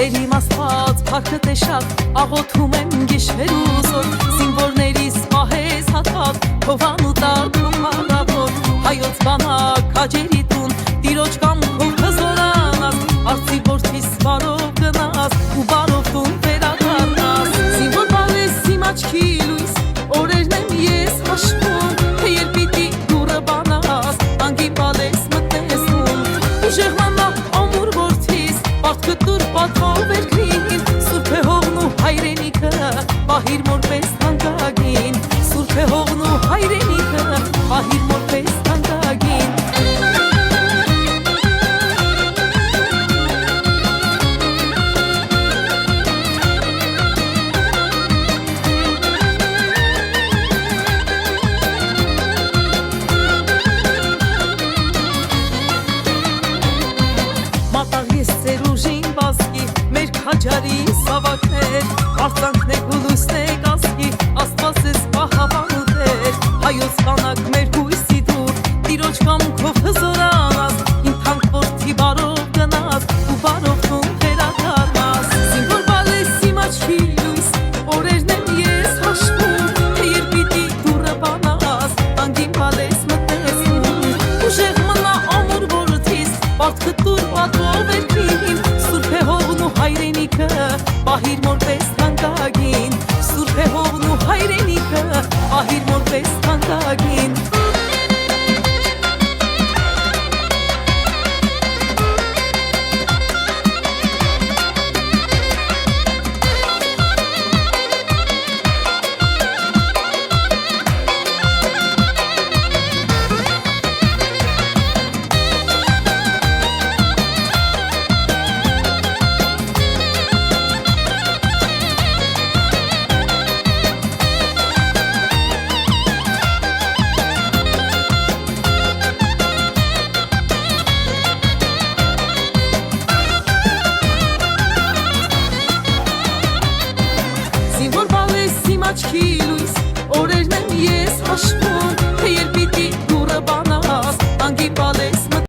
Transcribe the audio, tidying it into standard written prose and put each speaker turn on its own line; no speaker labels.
Տեր իմ Աստված փառքը թե շատ աղոթում եմ գիշեր ու զօր զինվորներիս պահես հատված հովան ու տակ ու փառավոր հայոց բանակ հաջերի տուն տիրոջ կամքով կզորանաս արծի որդիս բարով գնաս ու բարով տուն վերադառնաս զինվոր բալես իմ աչքի լույս օրերն եմ ես հաշվում թե երբ պիտի դուրը բանաս անգին բալես մտնես տուն ուժեղ մանա ամուր որդիս պարտքը տուր պատվով երկրին սուրբ է հողն ու հայրենիքը պահիր մորպես թանկագին սուրբ է հողն ու հայրենիքը պահիր մորպես թանկագին Մատաղ ես ծեր ուժին բասկի մեր քաջարի սավակներ արցանքն է գուլուսն է կասկի աստված ես պահապան ու տեր հայոց բանակ մեր հույսի դուր տիրոջ կամքով հզորանաս իմ թանկ որդի բարով գնաս ու բարով տուն վերադառնաս զինվոր բալես իմ աչքի լույս օրերն եմ ես հաշվում թե երբ պիտի դուրը բանաս անգին բալես մտնես տուն ուժեղ մնա ամուր որդիս պարտքը տուր պատվով երկրին սուրբ է հողն ու հայրենիքը պահիր մորպես թանկագին սուրբ է հողն ու հայրենիքը պահիր մորպես թանկագին Զինվոր բալես իմ աչքի լույս օրերն եմ ես հաշվում